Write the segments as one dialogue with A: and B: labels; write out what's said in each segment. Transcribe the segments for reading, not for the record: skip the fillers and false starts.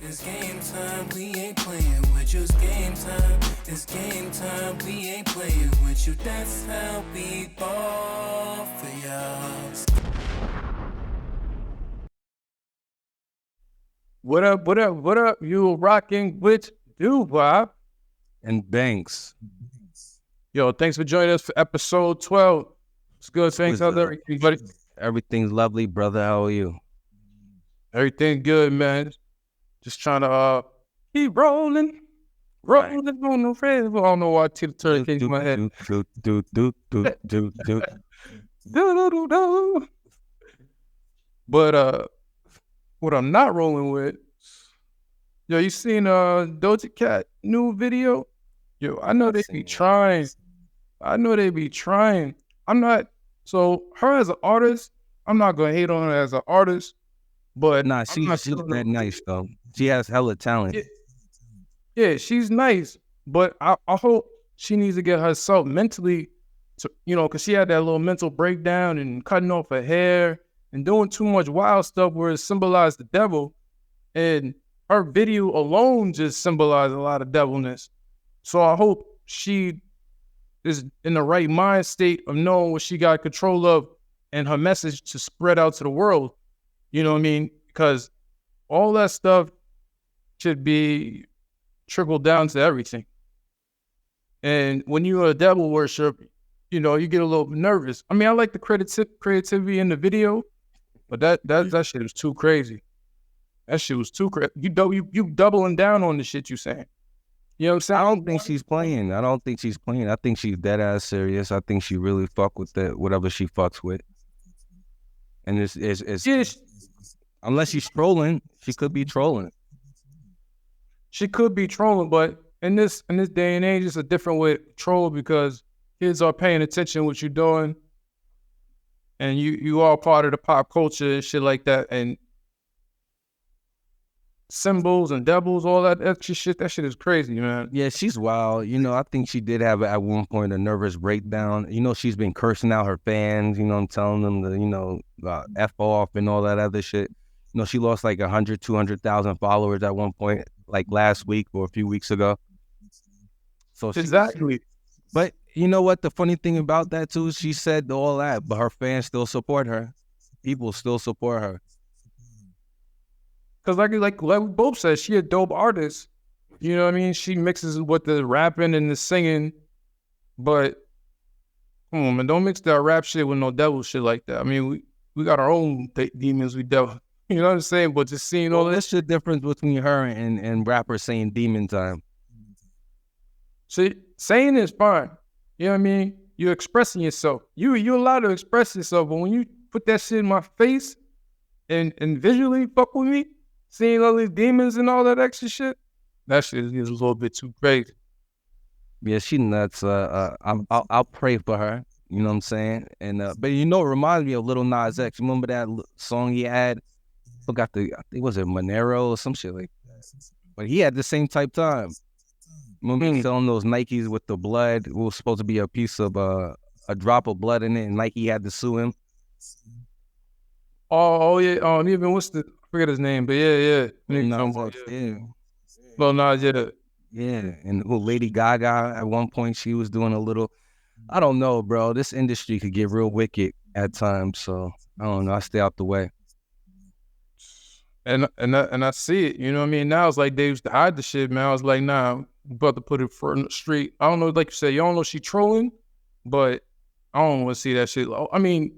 A: It's game time, we ain't playing with you. It's game time, it's game time, we ain't playing with you. That's how we ball for y'all.
B: What up, what up, what up? You rocking with Doo-Wop
C: and Banks.
B: Yo, thanks for joining us for episode 12. It's good. Thanks, how's everybody?
C: Everything's lovely, brother. How are you?
B: Everything good, man. Just trying to keep rolling on the red. I don't know why Tina Turner came to my head. But what I'm not rolling with, yo, you seen Doja Cat new video? Yo, I know they be trying. I'm not, so her as an artist, I'm not gonna hate on her as an artist, but
C: nah, she's that nice though. She has hella talent.
B: Yeah, she's nice, but I hope she needs to get herself mentally, to, because she had that little mental breakdown and cutting off her hair and doing too much wild stuff where it symbolized the devil, and her video alone just symbolized a lot of devilness. So I hope she is in the right mind state of knowing what she got control of and her message to spread out to the world. You know what I mean? Because all that stuff should be trickled down to everything. And when you're a devil worshiper, you get a little nervous. I mean, I like the creativity in the video, but that shit was too crazy. That shit was too crazy. You doubling down on the shit you saying. You know what I'm saying?
C: I don't think she's playing. I think she's dead ass serious. I think she really fuck with whatever she fucks with. And it's unless she's trolling, she could be trolling.
B: She could be trolling, but in this day and age, it's a different way to troll because kids are paying attention to what you're doing, and you are part of the pop culture and shit like that, and symbols and devils, all that extra shit. That shit is crazy, man.
C: Yeah, she's wild. I think she did have at one point a nervous breakdown. She's been cursing out her fans. I'm telling them to F off and all that other shit. She lost like 100, 200,000 followers at one point, like last week or a few weeks ago. So
B: exactly.
C: But you know what? The funny thing about that too, she said all that, but her fans still support her. People still support her.
B: Cause like we both said, she a dope artist. You know what I mean? She mixes with the rapping and the singing, but come on, man, don't mix that rap shit with no devil shit like that. I mean, we got our own demons we devil. You know what I'm saying? But just seeing all
C: this, the difference between her and rappers saying demon time.
B: See, saying is fine. You know what I mean? You're expressing yourself. You're allowed to express yourself, but when you put that shit in my face and visually fuck with me, seeing all these demons and all that extra shit, that shit is a little bit too crazy.
C: Yeah, she nuts. I'll pray for her. You know what I'm saying? And but it reminds me of Lil Nas X. Remember that song he had? I think was it Monero or some shit like that. But he had the same type time. Remember selling those Nikes with the blood? It was supposed to be a piece of a drop of blood in it, and Nike had to sue him.
B: Oh yeah. Even I forget his name, but yeah. Well, Nas, yeah.
C: Yeah, and Lady Gaga at one point she was doing a little. I don't know, bro. This industry could get real wicked at times, so I don't know. I stay out the way.
B: And I see it. You know what I mean? Now it's like they used to hide the shit, man. I was like, nah, I'm about to put it front the street. I don't know, like you said, you don't know she trolling, but I don't want to see that shit. I mean,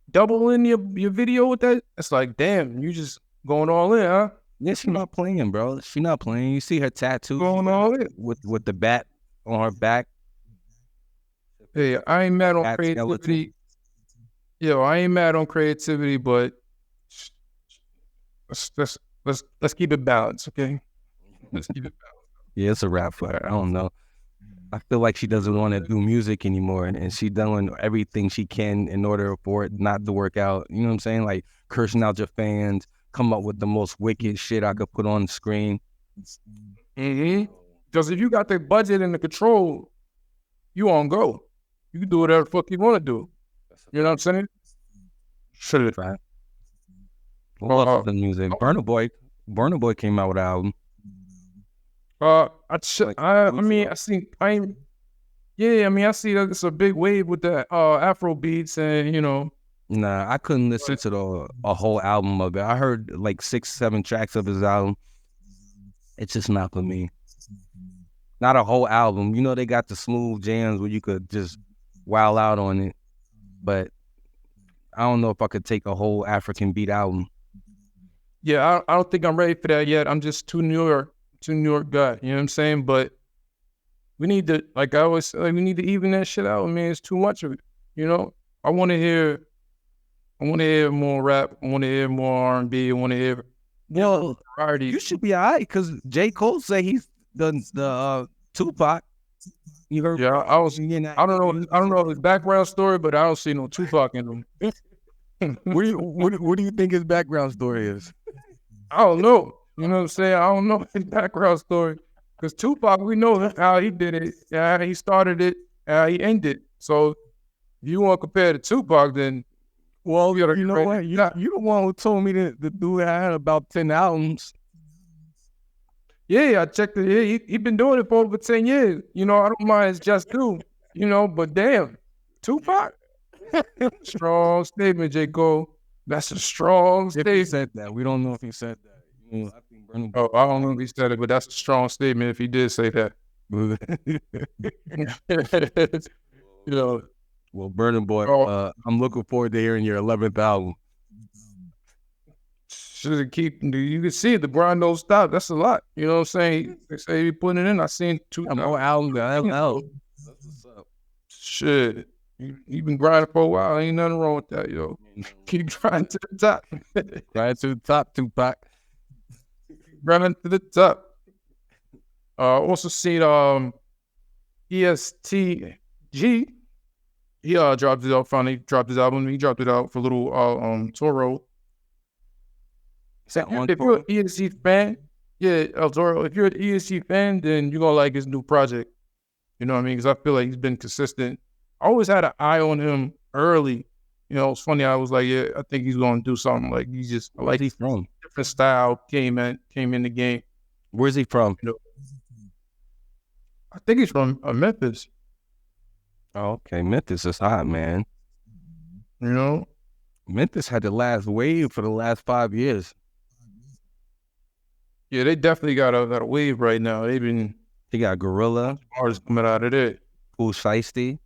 B: double in your video with that. It's like, damn, you just going all in, huh?
C: Yeah, she's not playing, bro. She's not playing. You see her tattoo
B: going all in
C: with the bat on her back.
B: Hey, I ain't mad on creativity. Yo, I ain't mad on creativity, but let's keep it balanced, okay? Let's keep it balanced.
C: Yeah, it's a wrap for her. I don't know. I feel like she doesn't want to do music anymore, and she's doing everything she can in order for it not to work out. You know what I'm saying? Like cursing out your fans, come up with the most wicked shit I could put on the screen.
B: Because if you got the budget and the control, you on go. You can do whatever the fuck you want to do. You know what I'm saying?
C: Shit. Right. What else is the music? Burna Boy Burna Boy came out with an album.
B: I see. I see that it's a big wave with the Afro beats, and
C: Nah, I couldn't listen to a whole album of it. I heard like 6, 7 tracks of his album. It's just not for me. Not a whole album. They got the smooth jams where you could just wild out on it. But I don't know if I could take a whole African beat album.
B: Yeah, I don't think I'm ready for that yet. I'm just too New York guy. You know what I'm saying? But we need to, like I always say, we need to even that shit out, man. It's too much of it. I want to hear more rap. I want to hear more R&B. I want to hear variety.
C: You should be all right because J. Cole say he's the Tupac. You heard?
B: Yeah, I don't know his background story, but I don't see no Tupac in him.
C: What do you think his background story is?
B: I don't know. You know what I'm saying? I don't know his background story. Because Tupac, we know how he did it, how he started it, how he ended. So if you want to compare to Tupac, then
C: you know what? You're the one who told me that the dude had about 10 albums.
B: Yeah, I checked it. Yeah, he been doing it for over 10 years. I don't mind his just due. But damn, Tupac? Strong statement, J. Cole. That's a strong statement.
C: If he said that. We don't know if he said that.
B: I don't know if he said it, but that's a strong statement if he did say that.
C: Well, Burna Boy, I'm looking forward to hearing your 11th album.
B: You can see the grind don't stop. That's a lot. You know what I'm saying? They say he putting it in. I seen 2
C: more albums. That's what's up.
B: Shit. You been grinding for a while. Ain't nothing wrong with that, yo. Keep grinding to the top.
C: Grinding to the top, Tupac.
B: Grinding to the top. Also seen ESTG. He dropped it out finally. Dropped his album. He dropped it out for little Toro. If you're an ESG fan, El Toro, if you're an ESG fan, then you're gonna like his new project. You know what I mean? Because I feel like he's been consistent. I always had an eye on him early. It's funny. I was like, yeah, I think he's gonna do something. Like
C: Where's he from?
B: Different style came in the game.
C: Where's he from?
B: I think he's from Memphis.
C: Oh, okay. Memphis is hot, man. Memphis had the last wave for the last 5 years.
B: Yeah, they definitely got a wave right now. They
C: got Gorilla.
B: Artists coming out of there.
C: Kool Shiesty.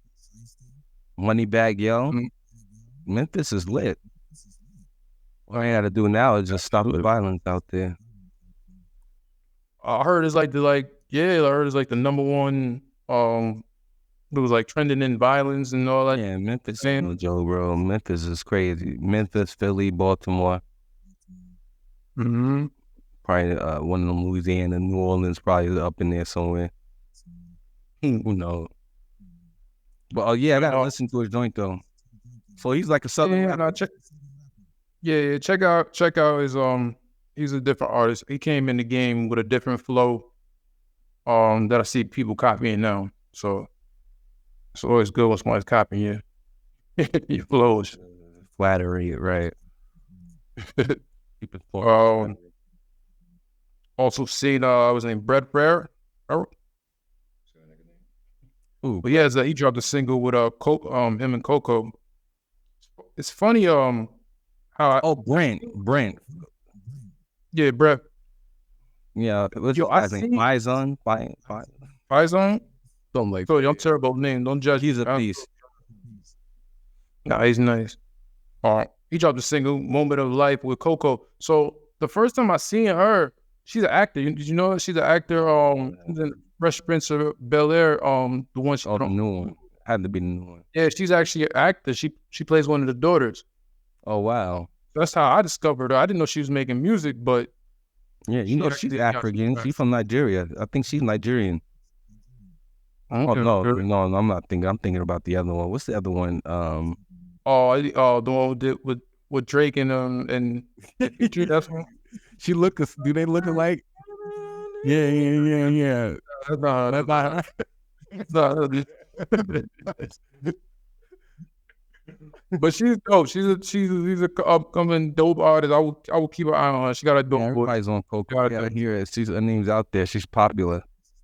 C: Moneybagg Yo. Mm-hmm. Memphis is lit. What I got to do now is just stop the violence out there.
B: I heard it's like the number one. It was like trending in violence and all that.
C: Yeah, Memphis, Joe, bro. Memphis is crazy. Memphis, Philly, Baltimore.
B: Mm-hmm.
C: Probably one of them, Louisiana, New Orleans, probably up in there somewhere. Who knows? But I gotta listen to his joint though. So he's like a southern rapper.
B: Check out his he's a different artist. He came in the game with a different flow that I see people copying now. So it's always good when somebody's copying you. Your flows.
C: Flattery, right. Keep it
B: also seen was named Brett Frere.
C: Ooh.
B: But he dropped a single with him and Coco. It's funny how
C: Brent.
B: Yeah, Brett.
C: Yeah, what's your guy's name? Faizon?
B: Faizon?
C: Something like
B: that. I'm terrible name. Don't judge.
C: He's a piece.
B: Nah, he's nice. He dropped a single, Moment of Life, with Coco. So the first time I seen her, she's an actor. Did you know she's an actor? In Fresh Prince of Bel-Air. The one she.
C: The new one. Had to be the new one.
B: Yeah, she's actually an actor. She plays one of the daughters.
C: Oh wow.
B: That's how I discovered her. I didn't know she was making music, but
C: yeah, she's African. She's from Nigeria. I think she's Nigerian. Oh no, I'm not thinking. I'm thinking about the other one. What's the other one?
B: The one with Drake and that's one.
C: She do they look alike? Yeah.
B: That's not her. But she's dope. She's a upcoming dope artist. I will keep an eye on her. She got a dope
C: Yeah,
B: voice.
C: everybody's on Coco.
B: Got
C: Yeah, I
B: it.
C: hear it. Her name's out there. She's popular.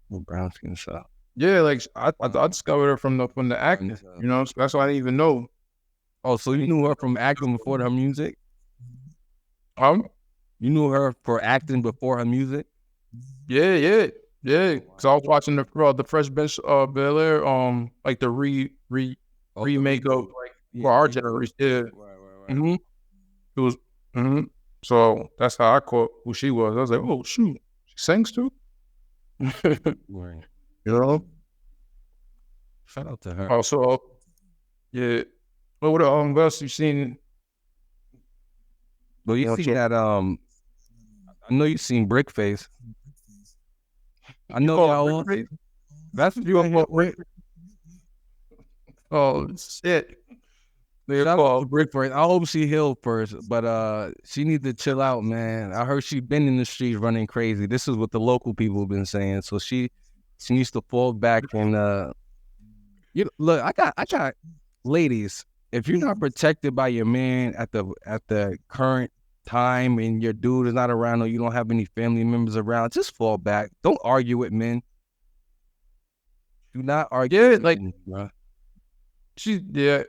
C: Brown skin so.
B: Yeah, like I discovered her from the acting. You know, so that's why I didn't even know.
C: Oh, so you knew her from acting before her music? You knew her for acting before her music?
B: Yeah. Cause I was watching the Fresh Prince of Bel Air, like the remake of like for our generation. Yeah. Mm-hmm. It was. Mm-hmm. So that's how I caught who she was. I was like, oh shoot, she sings too. You know.
C: Shout out to her.
B: Also, yeah. But what else you seen?
C: Well, you seen that? I know you seen Brickface. I know y'all.
B: That's what you want. Oh shit.
C: Shout out to Brickface. I hope she healed first, but she needs to chill out, man. I heard she been in the streets running crazy. This is what the local people have been saying. So she needs to fall back and look. I got ladies. If you're not protected by your man at the current time and your dude is not around or you don't have any family members around, just fall back. Don't argue with men. Do not argue.
B: Yeah,
C: with
B: like
C: men, bro.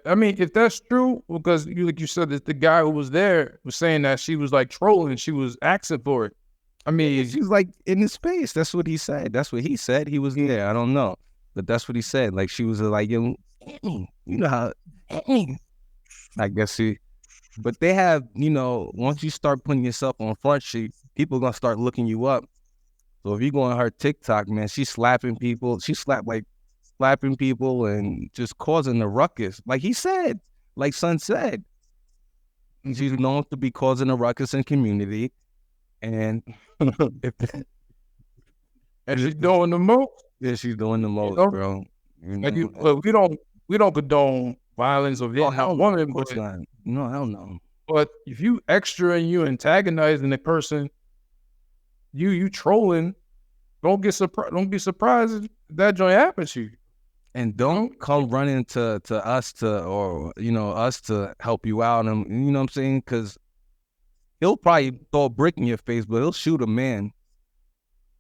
B: I mean, if that's true, because like you said, that the guy who was there was saying that she was like trolling, she was asking for it. I mean,
C: She's like in his face. That's what he said. That's what he said. He was there. I don't know, but that's what he said. Like she was like, you know how. I guess she. But they have, once you start putting yourself on Front Street, people gonna start looking you up. So if you go on her TikTok, man, she's slapping people. She slapping people and just causing the ruckus. Like he said, like Son said, she's known to be causing a ruckus in community. And
B: and she's doing the most.
C: Yeah, she's doing the most,
B: know?
C: bro.
B: Look, we don't condone violence or violence on women, but
C: no, hell no.
B: But if you extra and you antagonizing the person, you trolling, don't be surprised if that joint happens to you.
C: And don't come running to us us to help you out. And you know what I'm saying? Because he'll probably throw a brick in your face, but he'll shoot a man.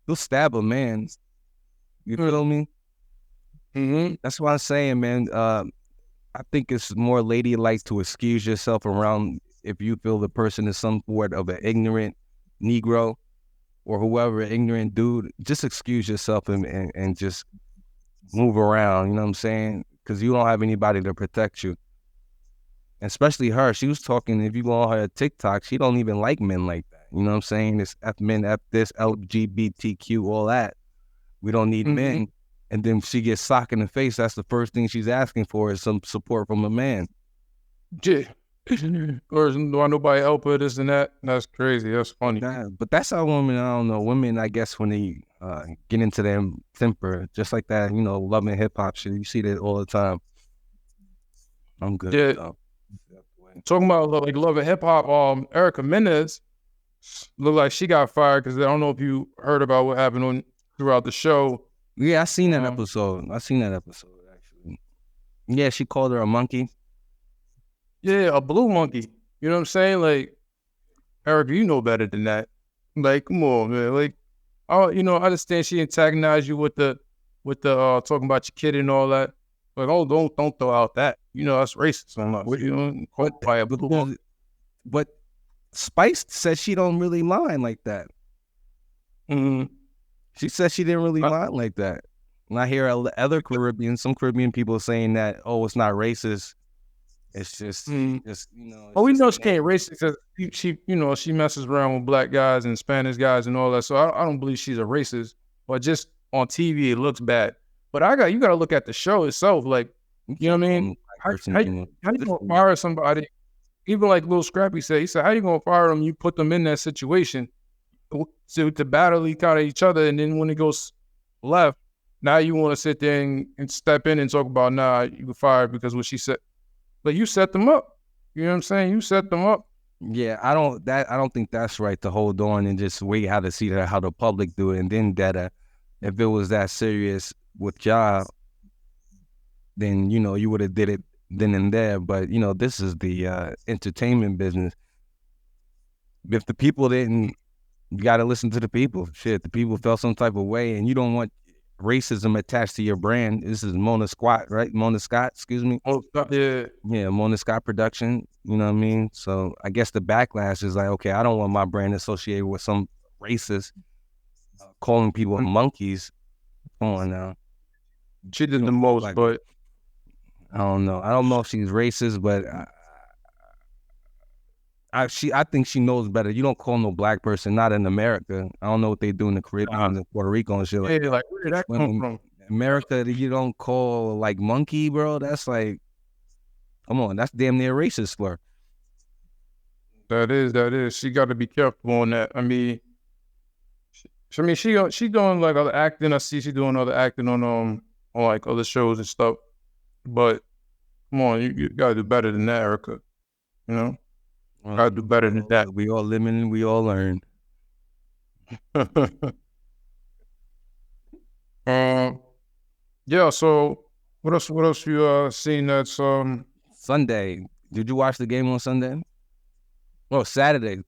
C: He'll stab a man. You feel me?
B: Mm-hmm.
C: That's what I'm saying, man. I think it's more ladylike to excuse yourself around if you feel the person is some sort of an ignorant Negro or whoever, ignorant dude. Just excuse yourself and just move around, you know what I'm saying? Because you don't have anybody to protect you. Especially her. She was talking, if you go on her TikTok, she don't even like men like that. You know what I'm saying? It's F men, F this, LGBTQ, all that. We don't need men. And then she gets socked in the face. That's the first thing she's asking for is some support from a man.
B: Yeah. Or do I nobody help her, this and that? That's crazy. That's funny.
C: But that's how women, I don't know, women, I guess, when they get into their temper, just like that, Love and Hip Hop shit. You see that all the time. I'm good.
B: Yeah. Talking about like Love and Hip Hop, Erica Mendez looked like she got fired because I don't know if you heard about what happened throughout the show.
C: Yeah, I seen that episode. Actually. Yeah, she called her a monkey.
B: Yeah, a blue monkey. You know what I'm saying? Like, Erica, you know better than that. Like, come on, man. Like, I understand she antagonized you with the talking about your kid and all that. Like, oh, don't throw out that. That's racist.
C: But Spice said she don't really mind like that.
B: Mm-hmm.
C: She said she didn't really mind like that. And I hear some Caribbean people saying that, oh, it's not racist. It's just,
B: we know she can't racist because she messes around with black guys and Spanish guys and all that. So I don't believe she's a racist. But just on TV, it looks bad. But you got to look at the show itself. Like, you know what I mean? How you gonna fire somebody? Even like Lil Scrappy said, he said, how you gonna fire them? You put them in that situation to battle each other, and then when it goes left, now you want to sit there and step in and talk about, nah, you were fired because what she said. But you set them up. You know what I'm saying? You set them up.
C: Yeah, I don't think that's right to hold on and just wait how the public do it, and then that if it was that serious with y'all, then you would have did it then and there. But this is the entertainment business. If the people didn't, you got to listen to the people. Shit, the people felt some type of way, and you don't want racism attached to your brand. This is Mona Scott, right? Mona Scott, excuse me.
B: Oh, yeah.
C: Yeah, Mona Scott production. You know what I mean? So I guess the backlash is like, okay, I don't want my brand associated with some racist calling people monkeys. Come on now.
B: She did the most,
C: like,
B: but
C: I don't know. I don't know if she's racist, but I think she knows better. You don't call no black person, not in America. I don't know what they do in the Caribbean and Puerto Rico and shit. Like,
B: yeah, like where did that come from?
C: America, you don't call like monkey, bro. That's like, come on, that's damn near racist slur.
B: That is. She got to be careful on that. I mean, she doing like other acting. I see she doing other acting on like other shows and stuff. But come on, you gotta do better than that, Erica. You know, gotta do better than that.
C: We all live and we all learn.
B: Yeah. So what else you seen that's
C: Sunday? Did you watch the game on Sunday? Oh, Saturday,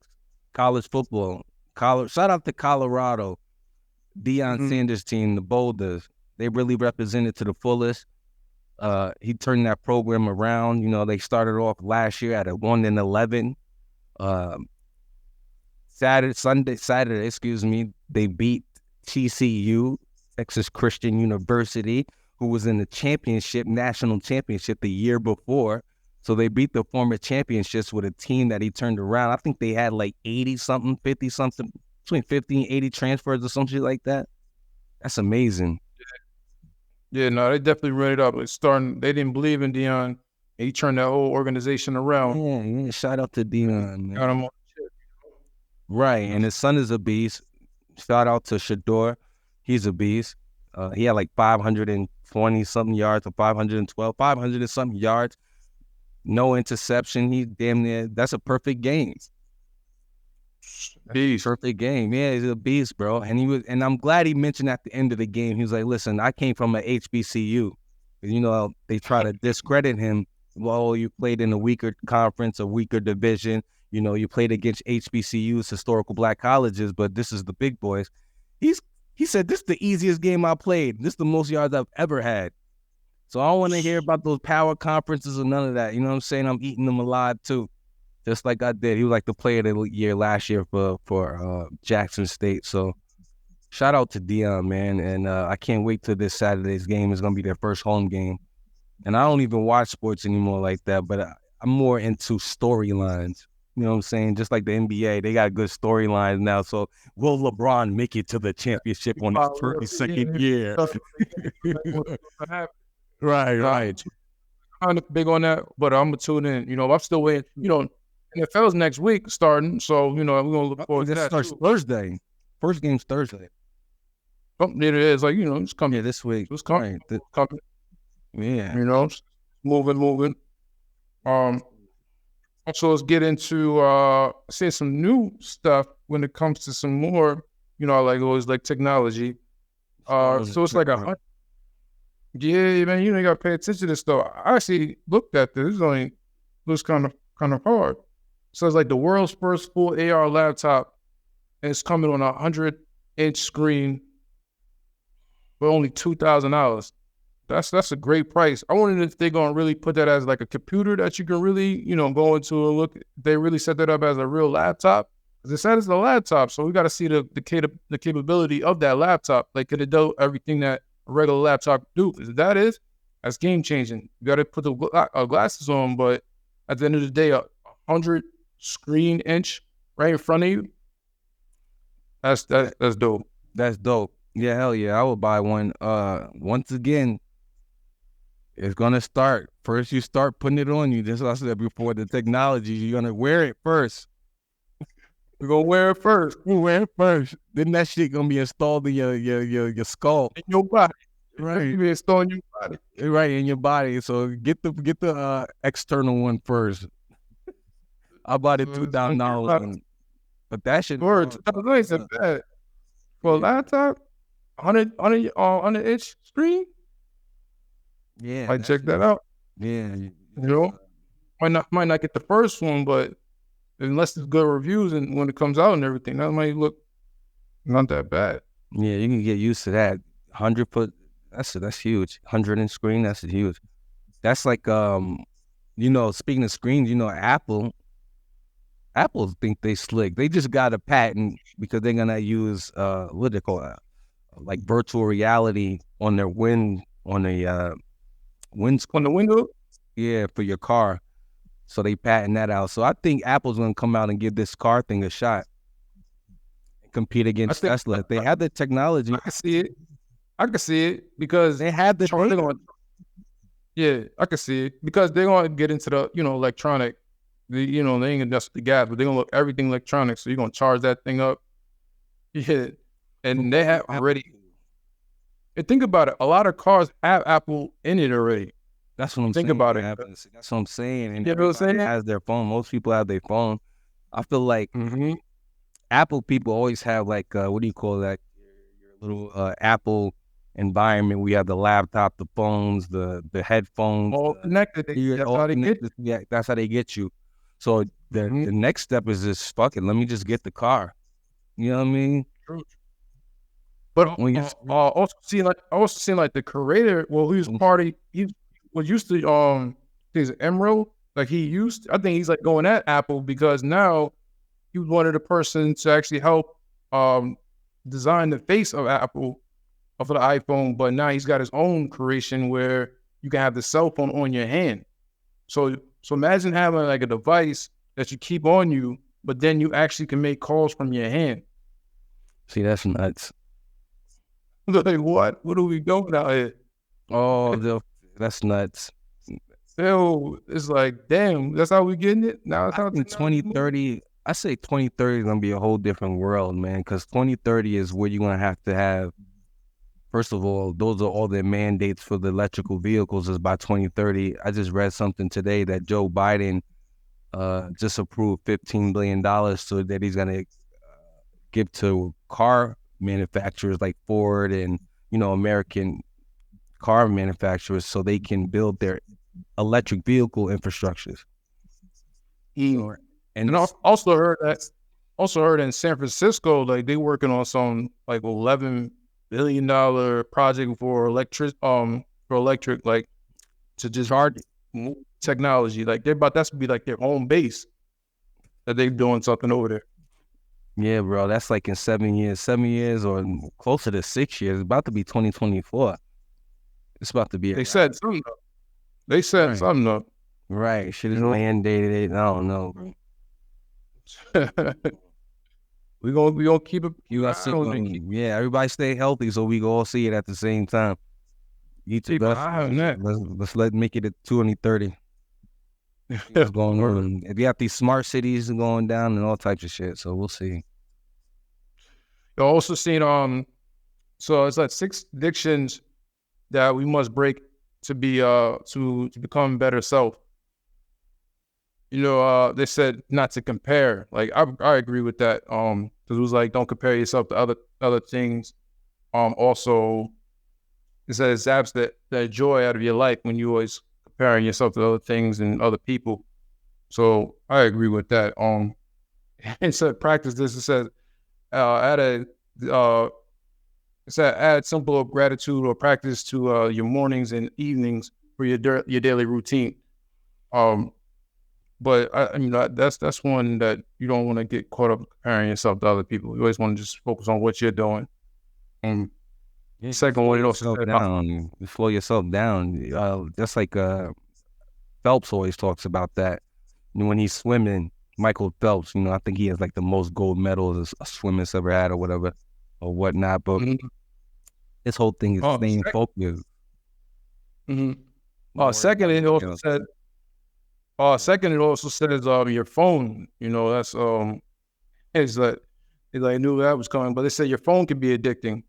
C: college football. Shout out to Colorado, Deion Sanders team, the Boulders. They really represented to the fullest. He turned that program around. They started off last year at a 1-11. Saturday, excuse me, they beat TCU, Texas Christian University, who was in the national championship the year before. So they beat the former championships with a team that he turned around. I think they had like 80-something, 50-something, between 50 and 80 transfers or something like that. That's amazing.
B: Yeah, no, they definitely ran it up. They didn't believe in Deion, and he turned that whole organization around.
C: Yeah, shout out to Deion, man. Right, and his son is a beast. Shout out to Shador. He's a beast. He had like 520-something yards or 512, 500 and something yards. No interception. He's damn near. That's a perfect game.
B: Beast.
C: Perfect game. Yeah, he's a beast, bro. And I'm glad he mentioned at the end of the game, he was like, listen, I came from an HBCU. They try to discredit him. Well, you played in a weaker conference, a weaker division. You played against HBCUs, historical black colleges, but this is the big boys. He said, this is the easiest game I played. This is the most yards I've ever had. So I don't want to hear about those power conferences or none of that. You know what I'm saying? I'm eating them alive too. Just like I did. He was like the player of the year last year for Jackson State. So shout out to Deion, man. And I can't wait till this Saturday's game is going to be their first home game. And I don't even watch sports anymore like that, but I'm more into storylines. You know what I'm saying? Just like the NBA, they got good storylines now. So will LeBron make it to the championship on his 32nd year? Right.
B: I'm big on that, but I'm gonna tune in. I'm still waiting. NFL's next week starting, so we're gonna look forward to that.
C: Starts Thursday. First game's Thursday.
B: Oh, it is like it's coming.
C: Yeah, this week.
B: It's coming.
C: Right.
B: Coming.
C: Yeah.
B: Moving. So let's get into seeing some new stuff when it comes to some more. Like always, like technology. So it's like yeah, man, you gotta pay attention to this stuff. I actually looked at this. It looks kind of hard. So it's like the world's first full AR laptop, and it's coming on a 100-inch screen for only $2,000. That's a great price. I wondered if they're gonna really put that as like a computer that you can really, go into and look. They really set that up as a real laptop. Because it said it's a laptop, so we got to see the capability of that laptop. Like, could it do everything that a regular laptop do? If that's game changing. You got to put the glasses on, but at the end of the day, a 100 screen inch right in front of you. That's dope.
C: That's dope. Yeah, hell yeah, I would buy one. Once again, it's gonna start. First, you start putting it on you. Just like I said before, the technology, you're gonna wear it first.
B: We're gonna wear it first.
C: Then that shit gonna be installed in your skull.
B: In your body.
C: Right.
B: You be installed in your body.
C: Right, in your body. So get the external one first. I bought it $2,000. But that shit
B: $2,000 bad. For a laptop, 100-inch screen?
C: Yeah.
B: I check that out.
C: Yeah.
B: You know, might not get the first one, but unless it's good reviews and when it comes out and everything, that might look not that bad.
C: Yeah, you can get used to that. 100 foot, that's huge. 100-inch screen, that's huge. That's like speaking of screens, Apple think they slick. They just got a patent because they're gonna use what they call like virtual reality on their windscreen.
B: On the window,
C: Yeah, for your car. So they patent that out. So I think Apple's gonna come out and give this car thing a shot. Compete against Tesla. They have the technology.
B: I can see it. I can see it because
C: They have the
B: yeah, I can see it because they're gonna get into the electronic. They ain't gonna dust the gas, but they're gonna look everything electronic. So you're gonna charge that thing up. Yeah, and they have already. And think about it. A lot of cars have Apple in it already.
C: That's what I'm
B: Think
C: saying.
B: about it.
C: That's what I'm saying. And
B: You know what I'm saying?
C: everybody has their phone. Most people have their phone. I feel like Apple people always have like what do you call that? Your little Apple environment. We have the laptop, the phones, the headphones.
B: All connected. That's how they get it.
C: Yeah, that's how they get you. So the next step is just fuck it. Let me just get the car. You know what I mean?
B: True. But
C: When you
B: also seeing like the creator. Well, he was used to his Emerald. Like I think he's like going at Apple because now he was one of the person to actually help design the face of Apple for the iPhone. But now he's got his own creation where you can have the cell phone on your hand. So imagine having like a device that you keep on you, but then you actually can make calls from your hand.
C: see, that's nuts.
B: Like what? What are we doing out here?
C: Oh, that's nuts.
B: So it's like, damn, that's how we getting it? Now it's how
C: In 2030, I say 2030 is gonna be a whole different world, man. Because 2030 is where you're gonna have to have. First of all, those are all the mandates for the electrical vehicles is by 2030. I just read something today that Joe Biden just approved $15 billion so that he's gonna give to car manufacturers like Ford and American car manufacturers so they can build their electric vehicle infrastructures.
B: And I also heard in San Francisco, like they working on some like $11 billion project for electric, like to just hard technology. Like that's to be like their home base that they're doing something over there.
C: Yeah, bro, that's like in 7 years or closer to 6 years. It's about to be 2024. It's about to be.
B: They said something. They said something up.
C: Right, shit is mandated. I don't know, bro.
B: we gonna keep it.
C: Yeah, everybody stay healthy so we can all see it at the same time. Let's make it at 2030. What's going on? If you have these smart cities going down and all types of shit, so we'll see.
B: You're also seeing so it's like 6 addictions that we must break to be to become better self. They said not to compare. Like I agree with that. Because it was like don't compare yourself to other things. Also, it says it zaps that joy out of your life when you always comparing yourself to other things and other people. So I agree with that. It said practice this. It says add simple gratitude or practice to your mornings and evenings for your daily routine. But that's one that you don't want to get caught up comparing yourself to other people. You always want to just focus on what you're doing. Second one,
C: you slow yourself down. Just like Phelps always talks about that. When he's swimming, Michael Phelps, I think he has like the most gold medals a swimmer's ever had or whatever or whatnot. But this whole thing is staying focused.
B: Second, it also said. Second, it also says your phone. That's it's like I knew that was coming, but they said your phone can be addicting.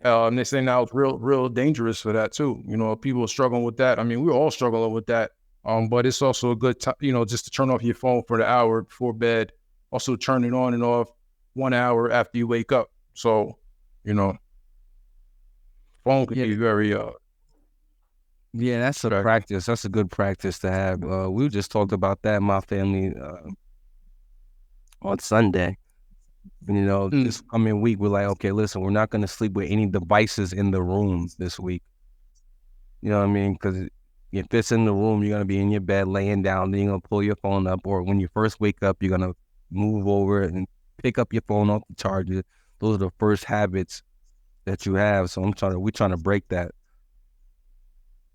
B: And they say now it's real dangerous for that too. People are struggling with that. I mean, we're all struggling with that. But it's also a good time, just to turn off your phone for the hour before bed. Also turn it on and off 1 hour after you wake up. So, phone can be very
C: Yeah, that's a practice. That's a good practice to have. We just talked about that in my family on Sunday. This coming week, we're like, okay, listen, we're not going to sleep with any devices in the room this week. You know what I mean? Because if it's in the room, you're going to be in your bed laying down, then you're going to pull your phone up, or when you first wake up, you're going to move over and pick up your phone off the charger. Those are the first habits that you have. So we're trying to break that.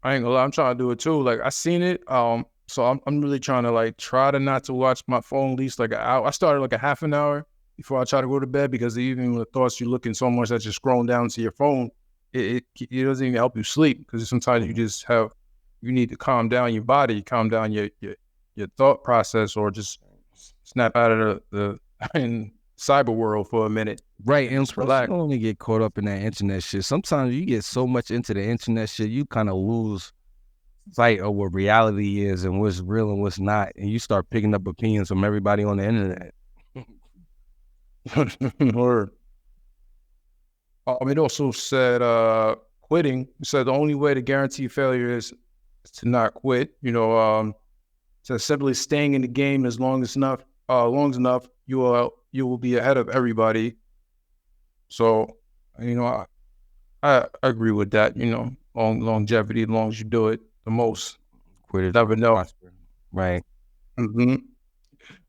B: I ain't gonna lie, I'm trying to do it too. Like I seen it. So I'm really trying to like try to not to watch my phone at least like an hour. I started like a half an hour before I try to go to bed, because even with the thoughts you're looking so much that you're scrolling down to your phone, it doesn't even help you sleep, because sometimes you need to calm down your body, calm down your thought process, or just snap out of the in cyber world for a minute.
C: Right, and relax. You don't only get caught up in that internet shit. Sometimes you get so much into the internet shit, you kind of lose sight of what reality is and what's real and what's not, and you start picking up opinions from everybody on the internet.
B: Or it also said quitting. It said the only way to guarantee failure is to not quit. It says simply staying in the game as long enough, you will be ahead of everybody. So, I agree with that. Longevity, as long as you do it the most.
C: Quit it.
B: Never know.
C: Right.
B: Mm-hmm.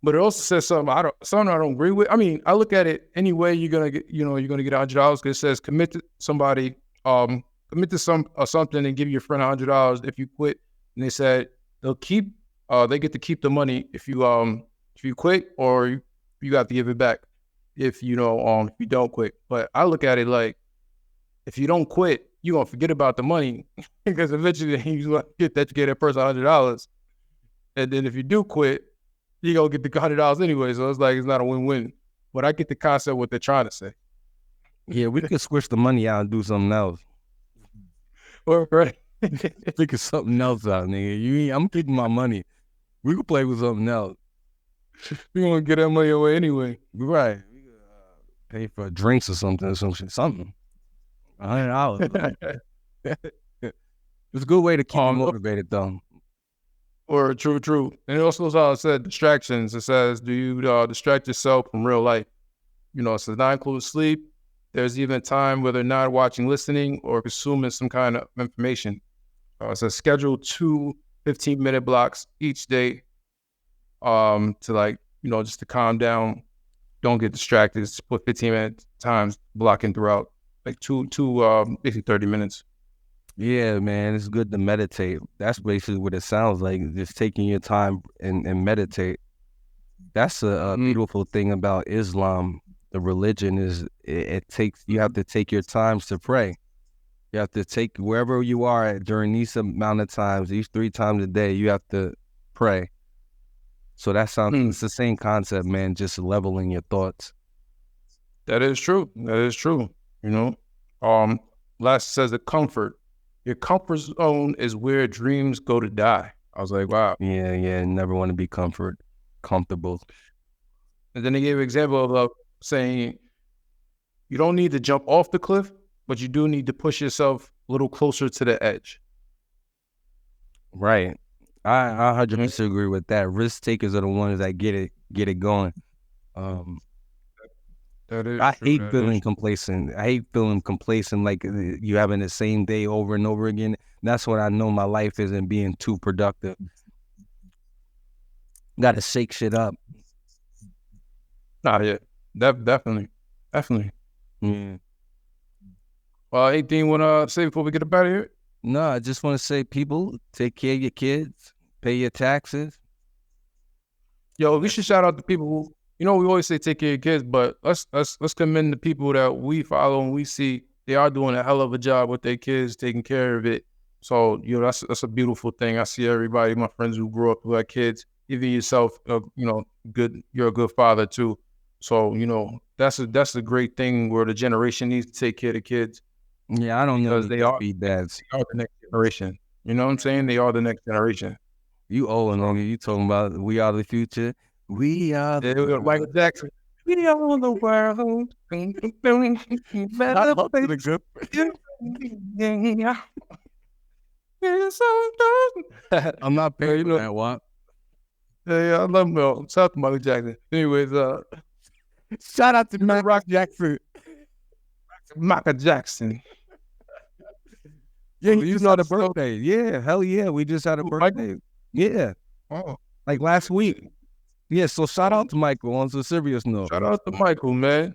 B: But it also says something I don't agree with. I mean, I look at it anyway. You're gonna get $100 because it says commit to somebody, commit to something and give your friend $100 if you quit. And they said they get to keep the money if you quit, or you have to give it back if you don't quit. But I look at it like, if you don't quit, you're gonna forget about the money because eventually you gonna get that person $100, and then if you do quit, you gonna get the $100 anyway. So it's like it's not a win-win. But I get the concept what they're trying to say.
C: Yeah, we could switch the money out and do something else.
B: Or right,
C: figure something else out, nigga. I'm keeping my money. We could play with something else.
B: We gonna get that money away anyway.
C: Right. We could pay for drinks or something. Something. $100. It's a good way to keep you motivated, though.
B: Or true. And it also said distractions. It says, do you distract yourself from real life? It says not include sleep. There's even time where they're not watching, listening, or consuming some kind of information. It says schedule 2 15-minute blocks each day to just to calm down. Don't get distracted. Just put 15-minute times blocking throughout, like basically 30 minutes.
C: Yeah, man, it's good to meditate. That's basically what it sounds like, just taking your time and meditate. That's a beautiful thing about Islam. The religion is, you have to take your times to pray. You have to take, wherever you are during these amount of times, these 3 times a day, you have to pray. So that sounds, it's the same concept, man, just leveling your thoughts.
B: That is true. Last says the comfort. Your comfort zone is where dreams go to die. I was like, wow.
C: Yeah. Never want to be comfortable.
B: And then they gave an example of saying, you don't need to jump off the cliff, but you do need to push yourself a little closer to the edge.
C: Right. I 100% agree with that. Risk takers are the ones that get it going. I hate feeling complacent. I hate feeling complacent, like you having the same day over and over again. That's when I know my life isn't being too productive. Got to shake shit up.
B: Not yet. Definitely.
C: Yeah.
B: Well, anything you want to say before we get up out of here?
C: No, I just want to say, people, take care of your kids, pay your taxes.
B: Yo, we should shout out the people who, we always say take care of your kids, but let's commend the people that we follow and we see they are doing a hell of a job with their kids, taking care of it. So, that's a beautiful thing. I see everybody, my friends who grew up who had kids, even yourself, you're a good father too. So, that's a great thing where the generation needs to take care of the kids.
C: Yeah, I don't know.
B: Because they are the next generation. You know what I'm saying? They are the next generation.
C: You old and you talking about we are the future. We are the
B: Michael Jackson. We are the world.
C: I'm not paying
B: you know-
C: that one.
B: Yeah, I love Mel. Shout out to Michael Jackson. Anyways,
C: Shout out to Mac Rock Jackson.
B: Michael Jackson.
C: Yeah,
B: you
C: you
B: just
C: know
B: had
C: the
B: a stroke?
C: birthday. Yeah, hell yeah. We just had a
B: Who,
C: birthday. Yeah,
B: Oh,
C: like last week. Yeah, so shout out to Michael on some serious note.
B: shout out to Michael, man.